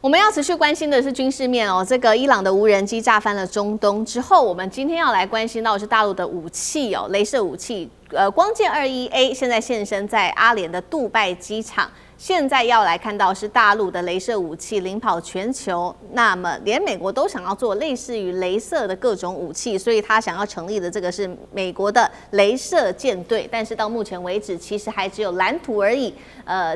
我們要持續關心的是軍事面哦，這個伊朗的無人機炸翻了中東之後，我們今天要來關心到的是大陸的武器哦，雷射武器，光劍21A 現在現身在阿聯的杜拜機場。現在要來看到是大陸的雷射武器領跑全球，那麼連美國都想要做類似於雷射的各種武器，所以他想要成立的這個是美國的雷射艦隊，但是到目前為止其實還只有藍圖而已。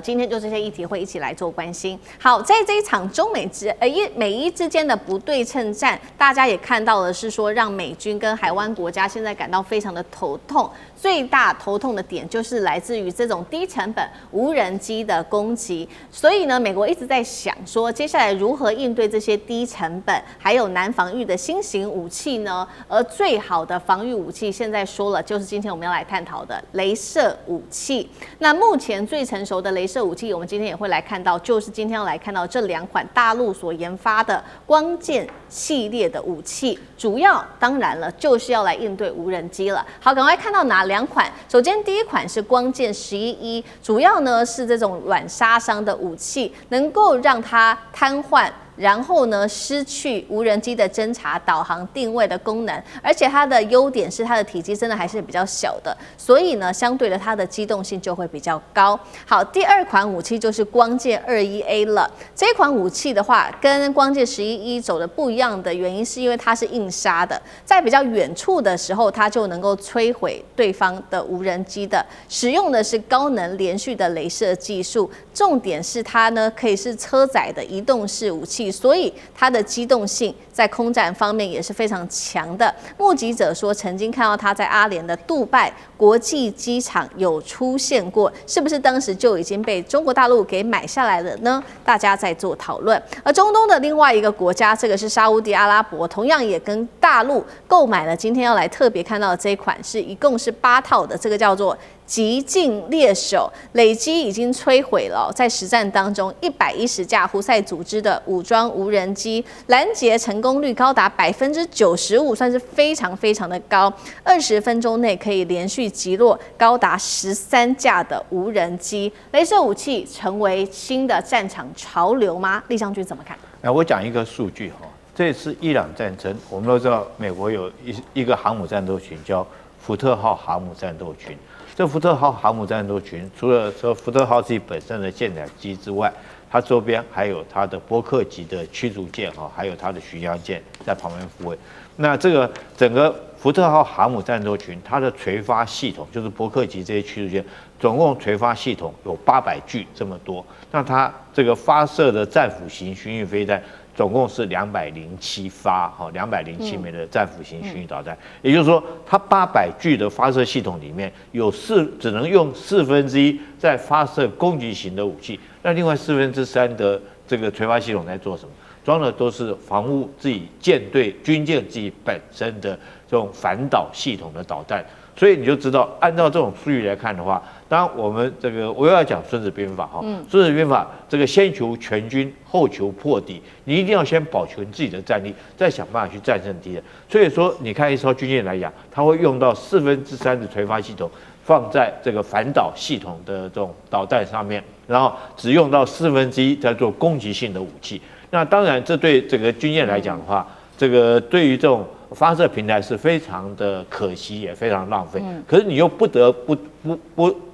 今天就這些議題會一起來做關心。好，在這一場中美伊之間的不對稱戰，大家也看到的是說，讓美軍跟海灣國家現在感到非常的頭痛。最大頭痛的點就是來自於這種低成本無人機的攻擊，所以呢，美國一直在想說，接下來如何應對這些低成本還有難防禦的新型武器呢？而最好的防禦武器，現在說了，就是今天我們要來探討的雷射武器。那目前最成熟的雷射武器，我們今天也會來看到，就是今天要來看到這兩款大陸所研發的光劍系列的武器，主要当然了，就是要來應對無人機了。好，趕快看到哪两款？首先第一款是光劍11E，主要呢是這種軟杀傷的武器，能夠讓它癱瘓。然後呢，失去無人機的偵察、導航、定位的功能，而且它的優點是它的體積真的還是比較小的，所以呢，相对的它的機動性就會比較高。好，第二款武器就是光劍21A了。這款武器的話，跟光劍11E走的不一樣的原因，是因為它是硬殺的，在比較遠處的時候，它就能夠摧毀對方的無人機的。使用的是高能連續的雷射技術，重點是它呢可以是車載的移動式武器。所以它的機動性在空戰方面也是非常強的。目擊者說，曾經看到它在阿聯的杜拜國際機場有出現過，是不是當時就已經被中國大陸給買下來了呢？大家在做討論。而中東的另外一個國家，這個是沙烏地阿拉伯，同樣也跟大陸購買了今天要來特別看到的這一款，是一共是8套的，這個叫做極盡獵手，累積已經摧毀了在實戰當中110架胡塞組織的武裝無人機，攔截成功率高達95%，算是非常非常的高。20分鐘內可以連續擊落高達13架的無人機。雷射武器成為新的戰場潮流嗎？立將軍怎麼看？我講一個數據哈，這次伊朗戰爭，我們都知道美國有一個航母戰鬥群叫福特號航母戰鬥群。這福特號航母戰鬥群，除了說福特號自己本身的艦載機之外，它周邊還有它的波克級的驅逐艦哈，還有它的巡洋艦在旁邊護衛。那這個整個福特號航母戰鬥群，它的垂發系統就是波克級這些驅逐艦，總共垂發系統有800具這麼多。那它這個發射的戰斧型巡弋飛彈，總共是207發，哈，207枚的戰斧型巡弋導彈，也就是說，它800具的發射系統裡面有只能用1/4在發射攻擊型的武器，那另外3/4的這個垂發系統在做什麼？裝的都是防護自己艦隊、軍艦自己本身的這種反導系統的導彈。所以你就知道，按照這種數據來看的話，當然我們這個我又要講《孫子兵法》哈，《孫子兵法》這個先求全軍，後求破敵，你一定要先保全自己的戰力，再想辦法去戰勝敵人。所以說，你看一艘軍艦來講，它會用到3/4的垂發系統放在這個反導系統的這種導彈上面，然後只用到1/4在做攻擊性的武器。那當然，這對這個軍艦來講的話，這個對於這種發射平台是非常的可惜，也非常浪費。可是你又不得不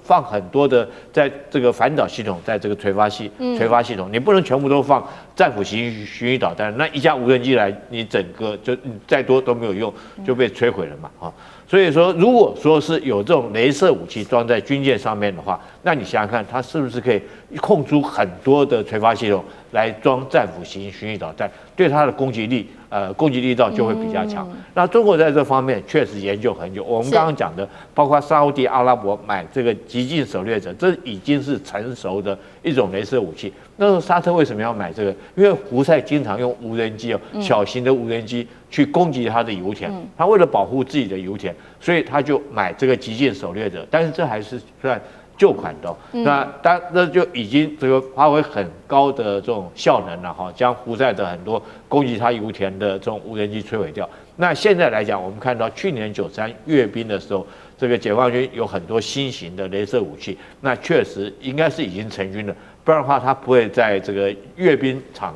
放很多的在這個反導系統，在這個垂發系統，你不能全部都放戰斧型巡弋導彈，那一架無人機來，你整個就再多都沒有用，就被摧毀了嘛，哈。所以說，如果說是有這種雷射武器裝在軍艦上面的話，那你想想看，它是不是可以空出很多的垂發系統來裝戰斧型巡弋導彈，對它的攻擊力道就會比較強。那中國在這方面確實研究很久，我們剛剛講的，包括沙烏地阿拉伯買這個極盡狩獵者，這已經是成熟的一種雷射武器。那時候沙特為什麼要買這個？因為胡塞經常用無人機小型的無人機去攻擊他的油田，他為了保護自己的油田，所以他就買這個極盡狩獵者。但是這還是算舊款的，那就已經這個發揮很高的這種效能了哈，將胡塞的很多攻擊他油田的這種無人機摧毀掉。那現在來講，我們看到去年93閱兵的時候，這個解放軍有很多新型的雷射武器，那確實應該是已經成軍了。不然的話它不會在這個閱兵場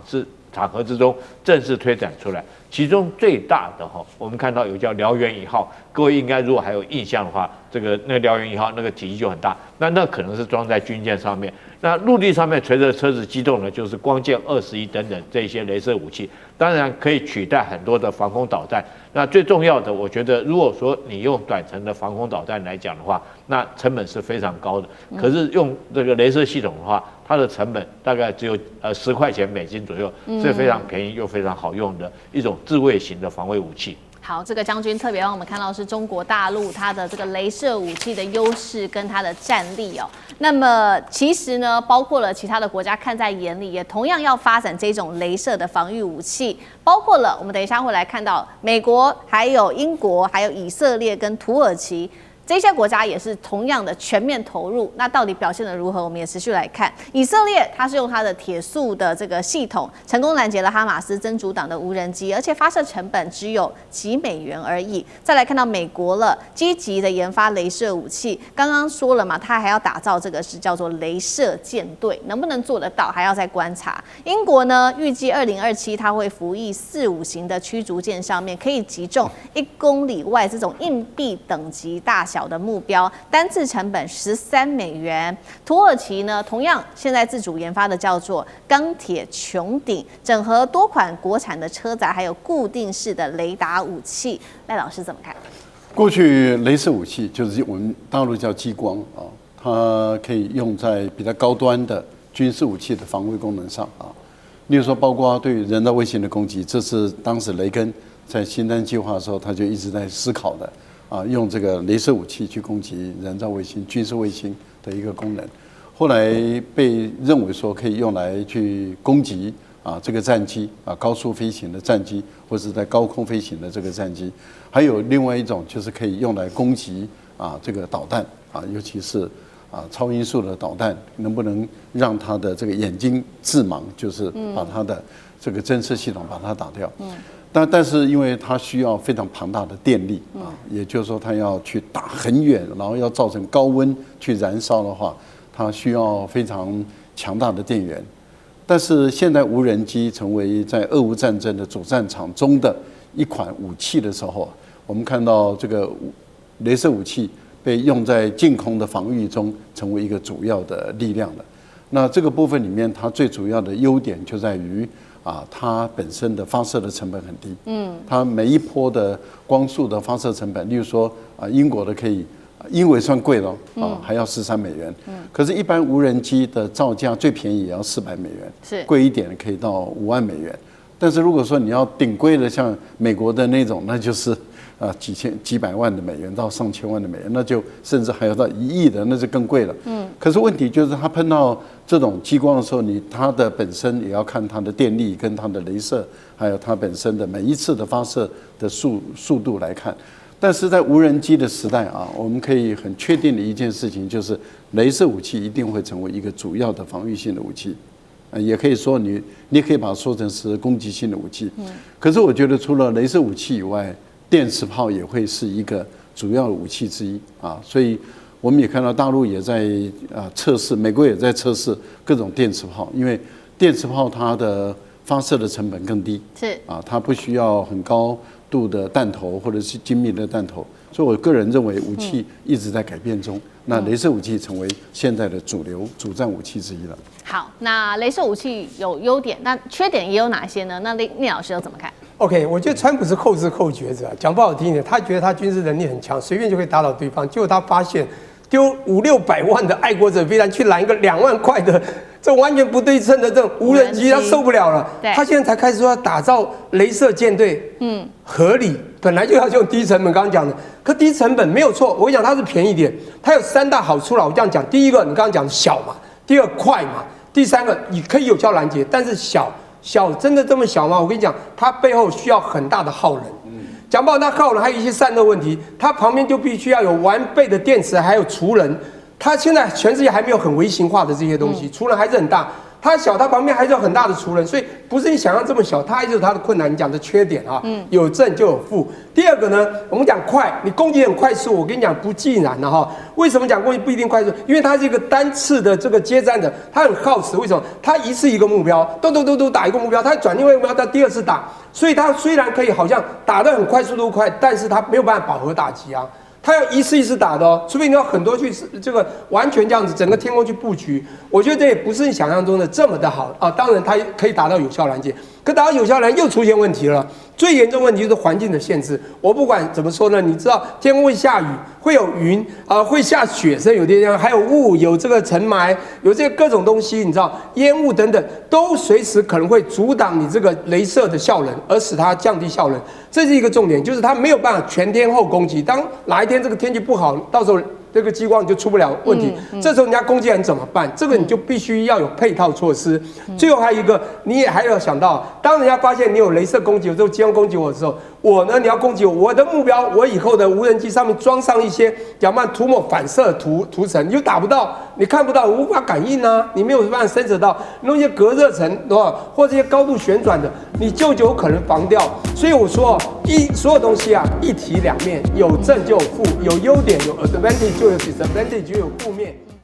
合之中正式推展出來。其中最大的我們看到有叫燎原1號，各位應該如果還有印象的話，那個燎原1號那個體積就很大，那可能是裝在軍艦上面。那陸地上面隨着車子機動呢，就是光劍21等等這些雷射武器，當然可以取代很多的防空導彈。那最重要的，我覺得如果說你用短程的防空導彈來講的話，那成本是非常高的。可是用這個雷射系統的話，它的成本大概只有10塊錢美金左右，是非常便宜又非常好用的一種自衛型的防衛武器。好，这個將軍特別讓我們看到是中國大陸它的這個雷射武器的優勢跟它的戰力哦。那麼其實呢，包括了其他的國家看在眼裡，也同樣要發展這種雷射的防禦武器，包括了我們等一下會來看到美國、還有英國、還有以色列跟土耳其。這些國家也是同樣的全面投入，那到底表現得如何？我們也持續來看。以色列它是用它的鐵素的這個系統，成功攔截了哈馬斯真主黨的無人機，而且發射成本只有幾美元而已。再來看到美國了，積極的研發雷射武器。剛剛說了嘛，它還要打造這個是叫做雷射艦隊，能不能做得到還要再觀察。英國呢，預計2027它會服役4-5型的驅逐艦上面，可以擊中1公里外這種硬幣等級大小的目標，單次成本13美元。土耳其呢，同樣現在自主研發的叫做鋼鐵穹頂，整合多款國產的車載，還有固定式的雷達武器。賴老師怎麼看？過去雷射武器就是我們大陸叫激光啊，它可以用在比較高端的軍事武器的防衛功能上啊。例如說，包括對於人造衛星的攻擊，這是當時雷根在星單計劃的時候，他就一直在思考的。用這個雷射武器去攻擊人造衛星、軍事衛星的一個功能，後來被認為說可以用來去攻擊這個戰機高速飛行的戰機，或者在高空飛行的這個戰機，還有另外一種就是可以用來攻擊這個導彈尤其是超音速的導彈，能不能讓它的這個眼睛致盲，就是把它的這個偵測系統把它打掉。但是因為它需要非常龐大的電力也就是說它要去打很遠，然後要造成高溫去燃燒的話，它需要非常強大的電源。但是現在無人機成為在俄烏戰爭的主戰場中的一款武器的時候，我們看到這個雷射武器被用在近空的防禦中，成為一個主要的力量了。那這個部分裡面，它最主要的優點就在於它本身的發射的成本很低。它每一波的光速的發射成本，例如說英國的可以，英國算貴了還要13美元。可是，一般無人機的造價最便宜也要400美元，是貴一點可以到5萬美元。但是如果說你要頂規的，像美國的那種，那就是幾百萬的美元到上千萬的美元，那就甚至還有到1億的，那就更貴了。可是問題就是它碰到這種激光的時候，它的本身也要看它的電力跟它的雷射，還有它本身的每一次的發射的速度來看。但是在無人機的時代我們可以很確定的一件事情就是，雷射武器一定會成為一個主要的防禦性的武器。也可以說你可以把它說成是攻擊性的武器。可是我覺得除了雷射武器以外，電磁炮也會是一個主要的武器之一所以我們也看到大陸也在測試，美國也在測試各種電磁炮，因為電磁炮它的發射的成本更低，是它不需要很高度的彈頭或者是精密的彈頭，所以我個人認為武器一直在改變中。那雷射武器成為現在的主流主戰武器之一了。好，那雷射武器有優點，那缺點也有哪些呢？那聶老師又怎麼看？OK， 我覺得川普是後知後覺者，講不好聽一點，他覺得他軍事能力很強，隨便就可以打倒對方。結果他發現丟500-600萬的愛國者飛彈去攔一個2萬塊的，這完全不對稱的這種無人機，他受不了了。他現在才開始說要打造雷射艦隊，合理，本來就要用低成本，剛剛講的，可低成本沒有錯。我跟你講，它是便宜點，它有3大好處了。我這樣講，第一個你剛剛講小嘛，第二快嘛，第三個你可以有效攔截，但是小真的這麼小嗎？我跟你講，它背後需要很大的耗能。講不好，它耗能還有一些散熱問題，它旁邊就必須要有完備的電池，還有儲能。它現在全世界還沒有很微型化的這些東西，儲能還是很大。它小，它旁邊還是有很大的廚人，所以不是你想象這麼小，它還是有它的困難。你講的缺點啊，有正就有負。第二個呢，我們講快，你攻擊很快速，我跟你講不盡然的哈。為什麼講攻擊不一定快速？因為它是一個單次的這個接戰的，它很耗時。為什麼？它一次一個目標，都打一個目標，它轉另外一個目標，它第二次打，所以它雖然可以好像打得很快，速度快，但是它沒有辦法飽和打擊啊。他要一次一次打的哦，除非你要很多去這個完全這樣子整個天空去布局，我覺得這也不是你想象中的這麼的好啊。當然，它可以達到有效攔截，可達到有效攔又出現問題了。最嚴重問題就是環境的限制。我不管怎麼說呢，你知道天空會下雨，會有雲啊，會下雪，甚至有地方還有霧，有這個塵霾，有這個各種東西，你知道煙霧等等，都隨時可能會阻擋你這個雷射的效能，而使它降低效能。這是一個重點，就是它沒有辦法全天候攻擊。當哪一天這個天氣不好，到時候這個激光就出不了問題。這時候人家攻擊人怎麼辦？這個你就必須要有配套措施。最後還有一個，你也還要想到，當人家發現你有雷射攻擊，有這種激光攻擊我的時候，我呢，你要攻擊我的目標，我以後的無人機上面裝上一些涂抹反射涂层，你就打不到，你看不到，無法感應啊，你没有辦法侦测到，弄一些隔热层，对吧？或者一些高度旋轉的，你就有可能防掉。所以我說，所有東西啊，一體兩面，有正就有負，有優點有 advantage 就有 disadvantage 就有負面。